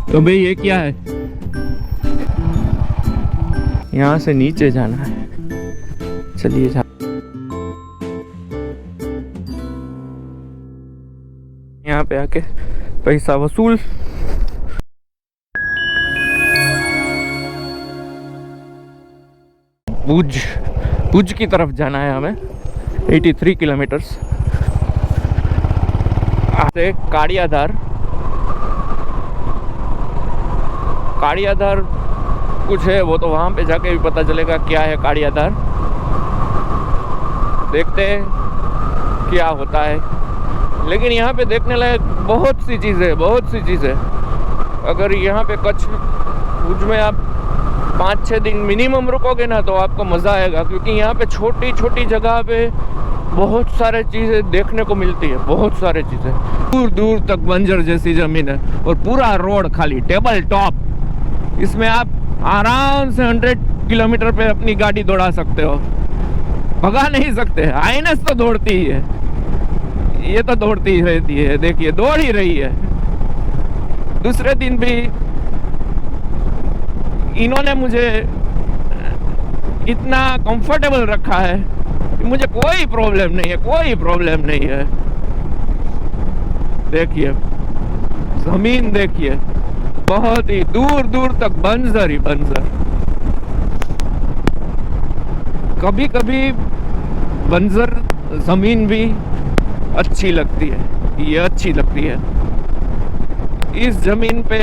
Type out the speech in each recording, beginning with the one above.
तो भाई ये क्या है? यहाँ से नीचे जाना है। चलिए यहाँ पे आके पैसा वसूल। भुज भुज की तरफ जाना है हमें। 83 किलोमीटर्स से काड़ियाधार। काड़ियाधार कुछ है, वो तो वहाँ पे जाके भी पता चलेगा क्या है काड़ियाधार। देखते हैं क्या होता है। लेकिन यहाँ पे देखने लायक बहुत सी चीज़ें। अगर यहाँ पे कच्छ भुज में आप 5-6 दिन मिनिमम रुकोगे ना तो आपको मज़ा आएगा, क्योंकि यहाँ पे छोटी छोटी जगह पे बहुत सारे चीज़ें देखने को मिलती है। बहुत सारे चीज़ें, दूर दूर तक बंजर जैसी ज़मीन है और पूरा रोड खाली टेबल टॉप। इसमें आप आराम से 100 किलोमीटर पे अपनी गाड़ी दौड़ा सकते हो। भगा नहीं सकते। आईएनएस तो दौड़ती ही है, ये तो दौड़ती ही रहती है। देखिए दौड़ ही रही है। दूसरे दिन भी इन्होंने मुझे इतना कंफर्टेबल रखा है कि मुझे कोई प्रॉब्लम नहीं है। देखिए जमीन, देखिए बहुत ही दूर दूर तक बंजर ही बंजर। कभी कभी बंजर जमीन भी अच्छी लगती है। ये अच्छी लगती है। इस जमीन पे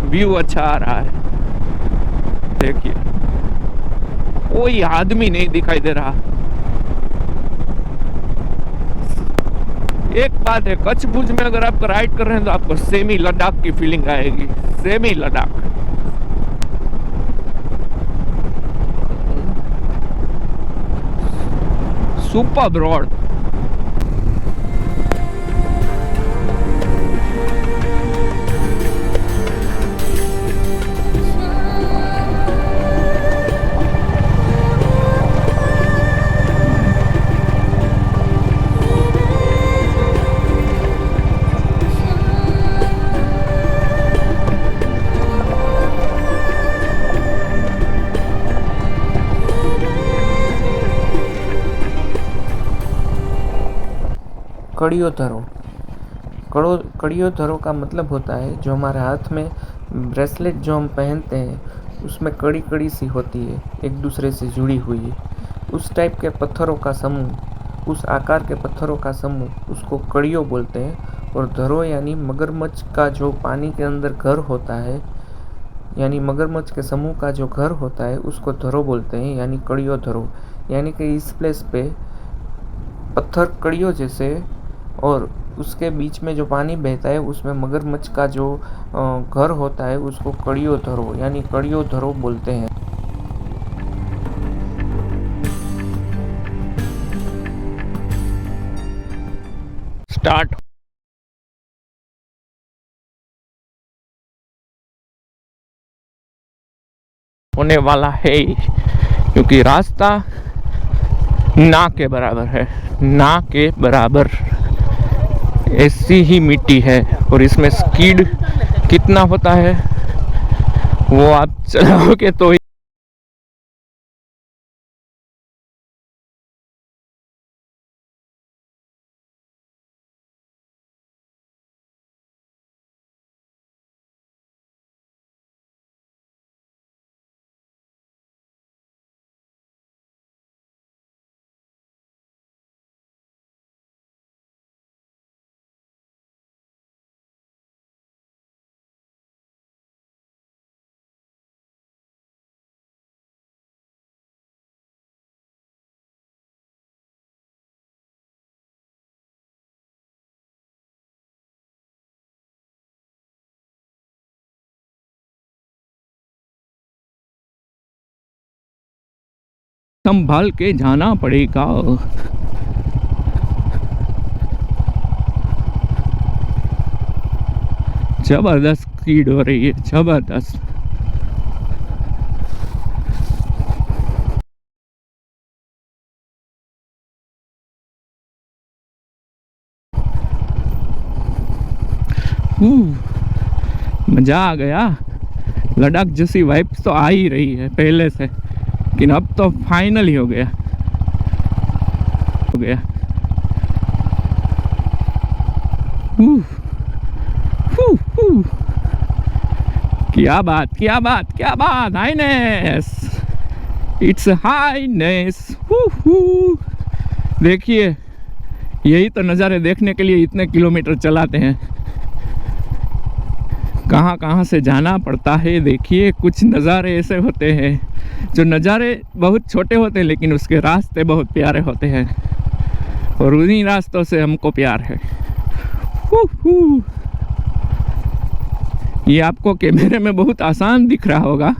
व्यू अच्छा आ रहा है। देखिए कोई आदमी नहीं दिखाई दे रहा। एक बात है, कच्छ भुज में अगर आप राइड कर रहे हैं तो आपको सेमी लद्दाख की फीलिंग आएगी। सेमी लद्दाख। Super broad. कड़ियों धरो। कड़ियों धरो का मतलब होता है जो हमारे हाथ में ब्रेसलेट जो हम पहनते हैं उसमें कड़ी कड़ी सी होती है, एक दूसरे से जुड़ी हुई। उस टाइप के पत्थरों का समूह, उस आकार के पत्थरों का समूह, उसको कड़ियों बोलते हैं। और धरो यानी मगरमच्छ का जो पानी के अंदर घर होता है, यानी मगरमच्छ के समूह का जो घर होता है उसको धरो बोलते हैं, यानी कड़ियों धरो। यानी कि इस प्लेस पे पत्थर कड़ियों जैसे, और उसके बीच में जो पानी बहता है उसमें मगरमच्छ का जो घर होता है उसको कड़ियों धरो यानी कड़ियों धरो बोलते हैं। स्टार्ट होने वाला है, क्योंकि रास्ता ना के बराबर है। ना के बराबर ऐसी ही मिट्टी है। और इसमें स्पीड कितना होता है वो आप चलाओगे तो संभाल के जाना पड़ेगा। जबरदस्त स्पीड हो रही है, जबरदस्त। मज़ा आ गया। लद्दाख जैसी वाइब्स तो आ ही रही है पहले से, लेकिन अब तो फाइनल ही हो गया। हूँ, हूँ, हूँ। क्या बात हाईनेस, इट्स हाईनेस। देखिए, यही तो नज़ारे देखने के लिए इतने किलोमीटर चलाते हैं, कहाँ कहाँ से जाना पड़ता है। देखिए, कुछ नज़ारे ऐसे होते हैं जो नज़ारे बहुत छोटे होते हैं, लेकिन उसके रास्ते बहुत प्यारे होते हैं, और उन्हीं रास्तों से हमको प्यार है। ये आपको कैमरे में बहुत आसान दिख रहा होगा,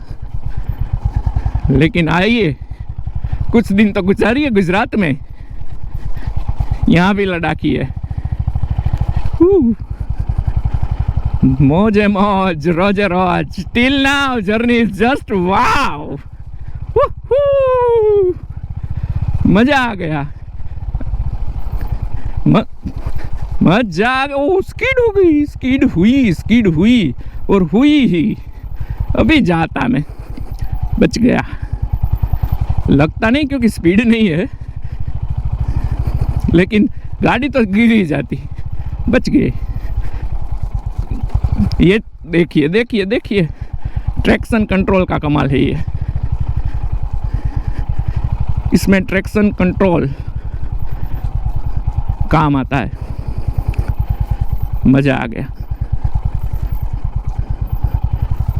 लेकिन आइए कुछ दिन तो गुजारिए गुजरात में, यहाँ भी लद्दाखी है। मौज मौज, रोजे रोज, till now journey is just wow. मजा आ गया, मजा आ गया। ओ, स्कीड हो गई, स्कीड हुई और हुई ही। अभी जाता मैं, बच गया। लगता नहीं क्योंकि स्पीड नहीं है, लेकिन गाड़ी तो गिर ही जाती। बच गए। ये देखिए ट्रैक्शन कंट्रोल का कमाल है ये। इसमें ट्रैक्शन कंट्रोल काम आता है। मज़ा आ गया।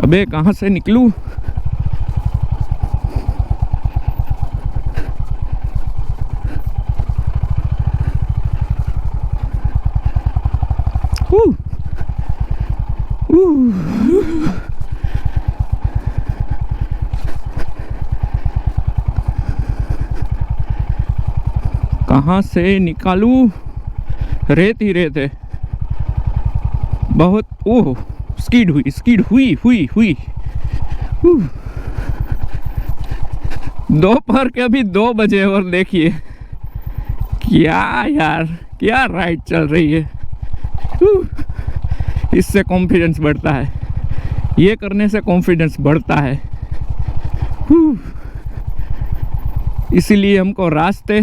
अबे कहाँ से निकलूं? कहाँ से निकालूं? रेत ही रेत है बहुत। ओह, स्कीड हुई। दोपहर के अभी 2 बजे, और देखिए क्या यार, क्या राइड चल रही है। इससे कॉन्फिडेंस बढ़ता है, ये करने से कॉन्फिडेंस बढ़ता है। इसीलिए हमको रास्ते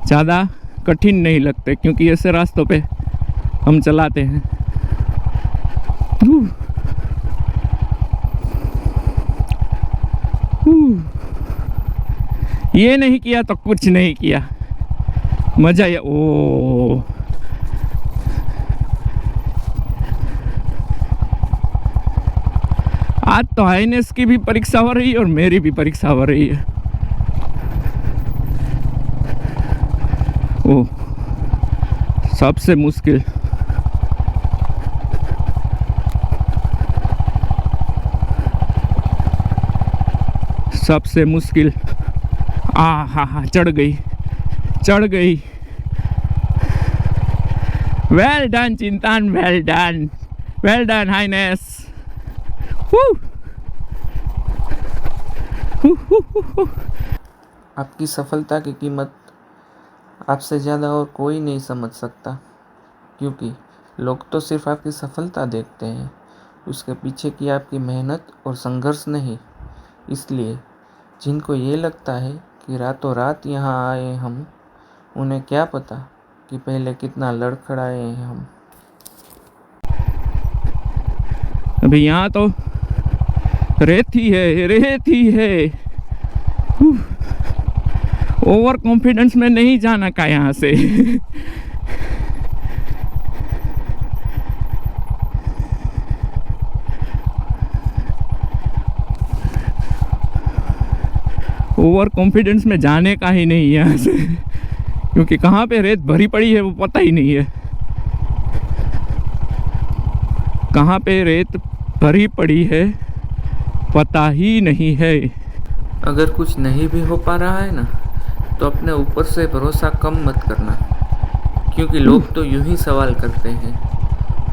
ज़्यादा कठिन नहीं लगते, क्योंकि ऐसे रास्तों पे हम चलाते हैं। ये नहीं किया तो कुछ नहीं किया। मजा या ओ, आज तो हाईनेस की भी परीक्षा हो रही है और मेरी भी परीक्षा हो रही है। ओ, सबसे मुश्किल। हा, चढ़ गई। वेल डन चिंतन, वेल डन हाईनेस। आपकी सफलता की कीमत आपसे ज़्यादा और कोई नहीं समझ सकता, क्योंकि लोग तो सिर्फ आपकी सफलता देखते हैं, उसके पीछे की आपकी मेहनत और संघर्ष नहीं। इसलिए जिनको ये लगता है कि रातों रात यहाँ आए हम, उन्हें क्या पता कि पहले कितना लड़खड़ाए हैं हम। अभी यहाँ तो रेत ही है। ओवर कॉन्फिडेंस में नहीं जाना का यहाँ से। ओवर कॉन्फिडेंस में जाने का ही नहीं यहाँ से, क्योंकि कहाँ पे रेत भरी पड़ी है वो पता ही नहीं है। कहाँ पे रेत भरी पड़ी है पता ही नहीं है। अगर कुछ नहीं भी हो पा रहा है ना, तो अपने ऊपर से भरोसा कम मत करना, क्योंकि लोग तो यूं ही सवाल करते हैं,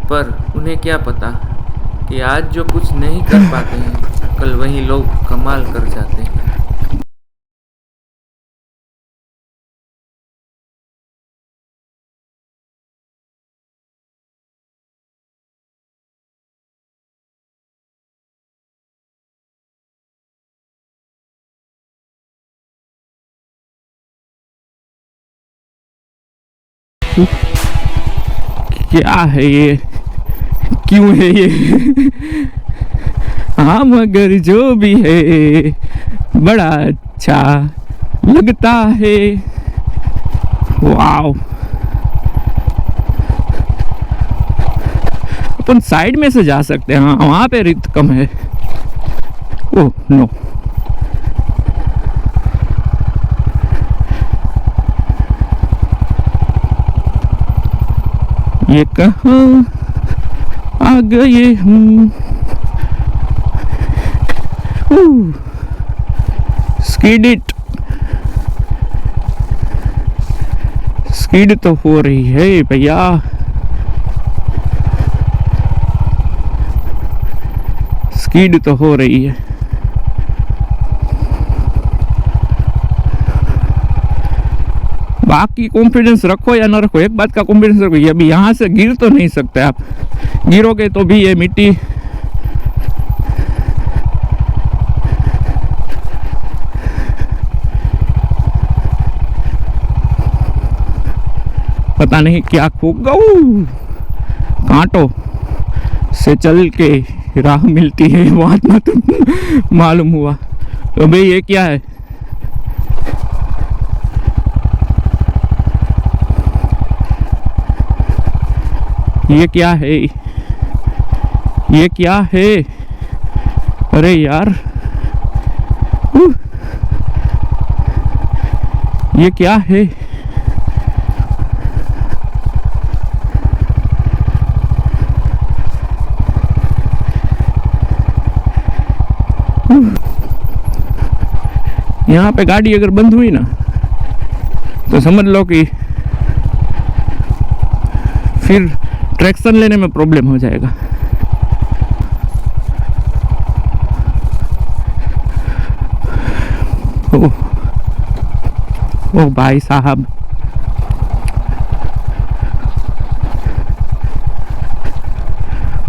पर उन्हें क्या पता कि आज जो कुछ नहीं कर पाते हैं, कल वही लोग कमाल कर जाते हैं। क्या है ये, क्यों है ये? हाँ मगर जो भी है बड़ा अच्छा लगता है। वाव, अपन साइड में से जा सकते हैं। हाँ वहाँ पे रेत कम है। ओह नो, ये कहाँ आ गए हम? स्कीड इट, स्कीड तो हो रही है भैया। स्कीड तो हो रही है। बाकी कॉन्फिडेंस रखो या ना रखो, एक बात का कॉन्फिडेंस रखो, ये अभी यहाँ से गिर तो नहीं सकते आप। गिरोगे तो भी ये मिट्टी पता नहीं क्या कांटों से चल के राह मिलती है, बात ना तुम मालूम हुआ। तो भाई ये क्या है? ये क्या है? ये क्या है? अरे यार ये क्या है? यहाँ पे गाड़ी अगर बंद हुई ना तो समझ लो कि फिर ट्रैक्शन लेने में प्रॉब्लम हो जाएगा। ओ भाई साहब,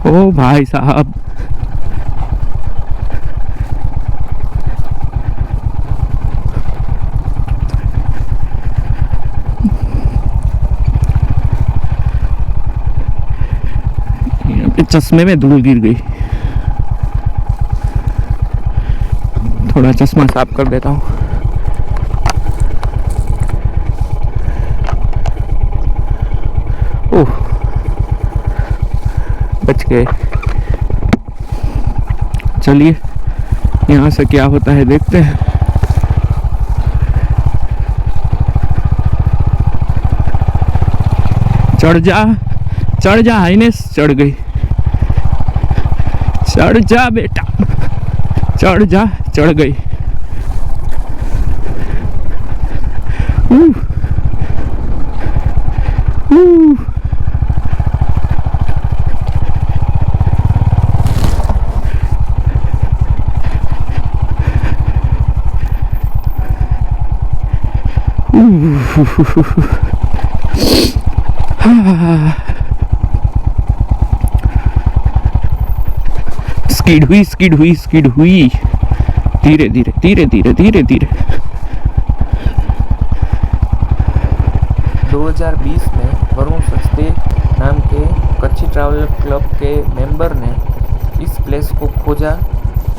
ओ भाई साहब, चश्मे में धूल गिर गई। थोड़ा चश्मा साफ कर देता हूँ। ओह, बच गए। चलिए यहाँ से क्या होता है देखते हैं। चढ़ जा, चढ़ जा हाइनेस, चढ़ गई। चढ़ जा बेटा, चढ़ जा, चढ़ गई। स्कीड हुई, स्कीड हुई, स्कीड हुई। धीरे धीरे धीरे धीरे धीरे धीरे। 2020 में वरुण सचदेव नाम के कच्ची ट्रैवल क्लब के मेंबर ने इस प्लेस को खोजा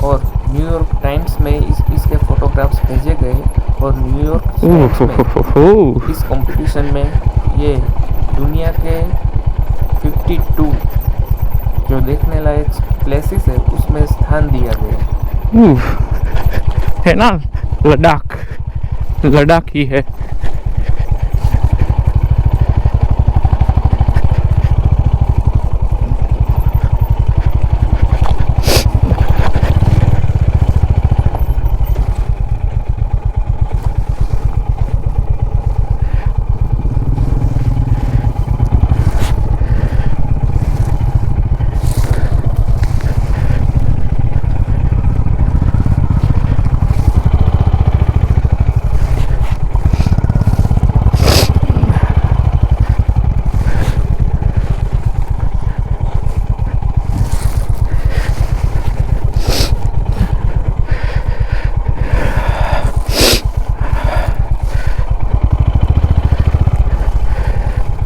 और न्यूयॉर्क टाइम्स में इसके फोटोग्राफ्स भेजे गए और न्यूयॉर्क टाइम्स में इस कंपटीशन में ये दुनिया के 52 जो देखने लायक प्लेसेस है उसमें स्थान दिया गया है ना। लद्दाख, लद्दाख ही है।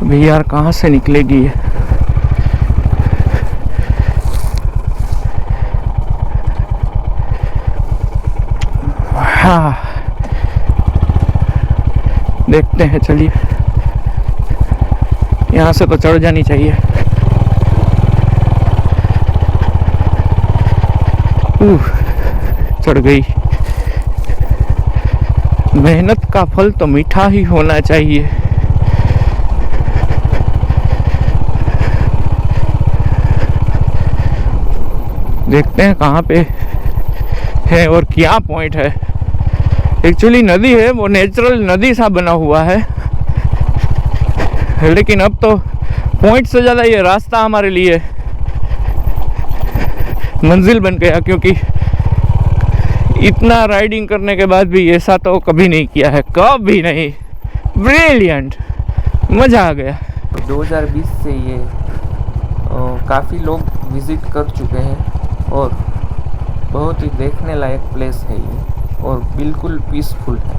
अभी यार कहाँ से निकलेगी ये? हाँ, देखते हैं, चलिए। यहाँ से तो चढ़ जानी चाहिए। चढ़ गई। मेहनत का फल तो मीठा ही होना चाहिए। देखते हैं कहाँ पे है और क्या पॉइंट है। एक्चुअली नदी है, वो नेचुरल नदी सा बना हुआ है, लेकिन अब तो पॉइंट से ज़्यादा ये रास्ता हमारे लिए मंजिल बन गया, क्योंकि इतना राइडिंग करने के बाद भी ऐसा तो कभी नहीं किया है, कभी नहीं। ब्रिलियंट, मज़ा आ गया। 2020 से ये काफ़ी लोग विज़िट कर चुके हैं और बहुत ही देखने लायक प्लेस है ये, और बिल्कुल पीसफुल है।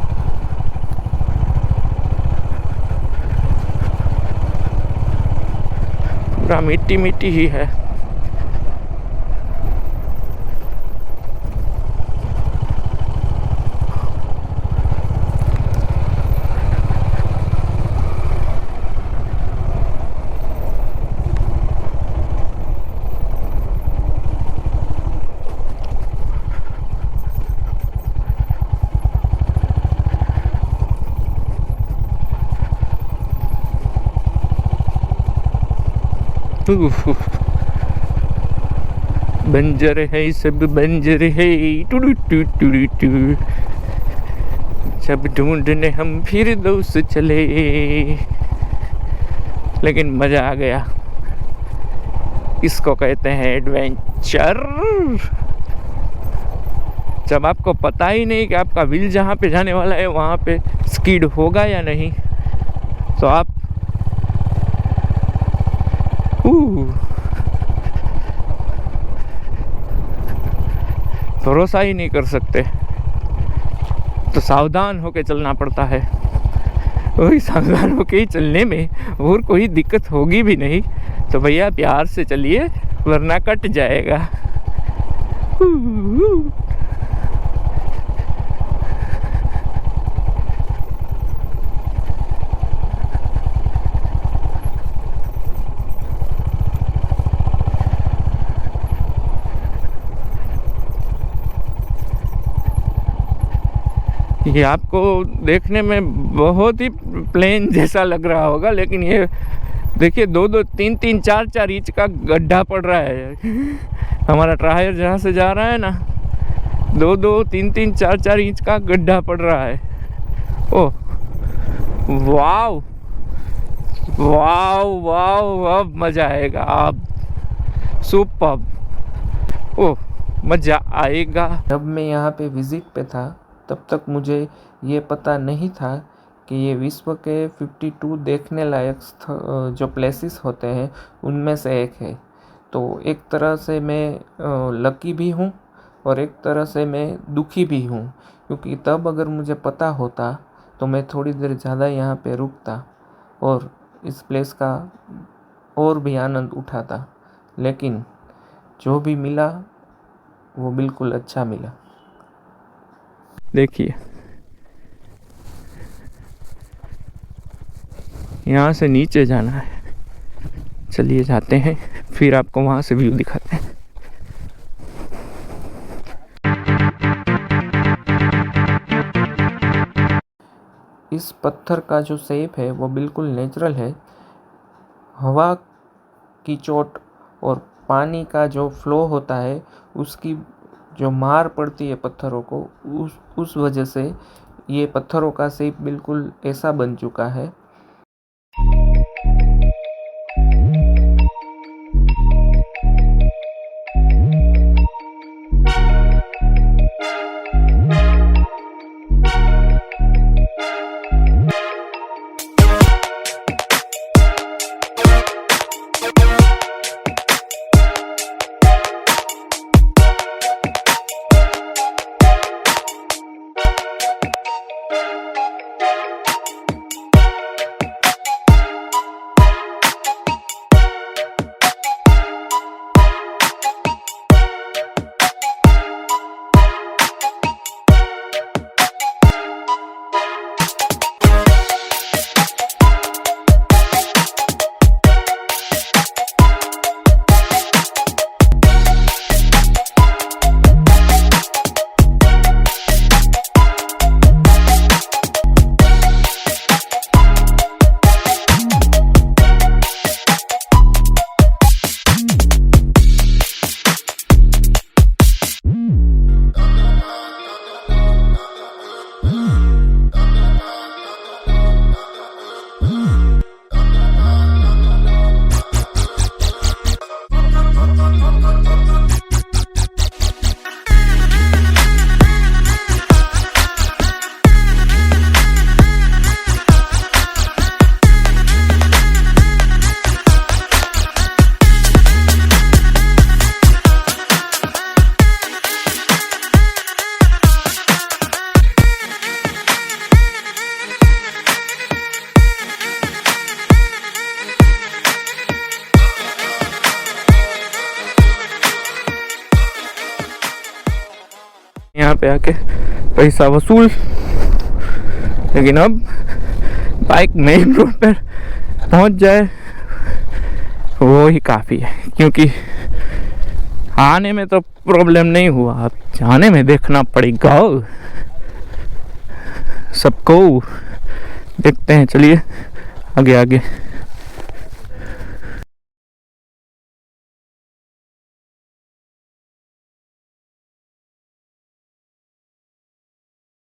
पूरा मिट्टी मिट्टी ही है। बंजर है सब, बंजर है, टू टू टू टू। जब ढूंढने हम फिर दोस्त चले, लेकिन मजा आ गया। इसको कहते हैं एडवेंचर। जब आपको पता ही नहीं कि आपका व्हील जहाँ पे जाने वाला है वहाँ पे स्कीड होगा या नहीं, तो आप भरोसा ही नहीं कर सकते। तो सावधान होके चलना पड़ता है। वही सावधान होके ही चलने में और कोई दिक्कत होगी भी नहीं, तो भैया प्यार से चलिए, वरना कट जाएगा। ये आपको देखने में बहुत ही प्लेन जैसा लग रहा होगा, लेकिन ये देखिए 2-2, 3-3, 4-4 इंच का गड्ढा पड़ रहा है। हमारा टायर जहाँ से जा रहा है ना, 2-2, 3-3, 4-4 इंच का गड्ढा पड़ रहा है। ओह वाव वाव वाव, अब मज़ा आएगा। अब सुपर्ब, ओह मज़ा आएगा। जब मैं यहाँ पे विज़िट पे था तब तक मुझे ये पता नहीं था कि ये विश्व के 52 देखने लायक जो प्लेसेस होते हैं उनमें से एक है। तो एक तरह से मैं लकी भी हूँ और एक तरह से मैं दुखी भी हूँ, क्योंकि तब अगर मुझे पता होता तो मैं थोड़ी देर ज़्यादा यहाँ पे रुकता और इस प्लेस का और भी आनंद उठाता। लेकिन जो भी मिला वो बिल्कुल अच्छा मिला। देखिए यहाँ से नीचे जाना है, चलिए जाते हैं, फिर आपको वहाँ से व्यू दिखाते हैं। इस पत्थर का जो शेप है वो बिल्कुल नेचुरल है। हवा की चोट और पानी का जो फ्लो होता है उसकी जो मार पड़ती है पत्थरों को, उस वजह से ये पत्थरों का शेप बिल्कुल ऐसा बन चुका है। यहाँ पे आके पैसा वसूल। लेकिन अब बाइक मेन रोड पर पहुँच जाए वो ही काफ़ी है, क्योंकि आने में तो प्रॉब्लम नहीं हुआ, अब जाने में देखना पड़ेगा सबको। देखते हैं, चलिए आगे आगे।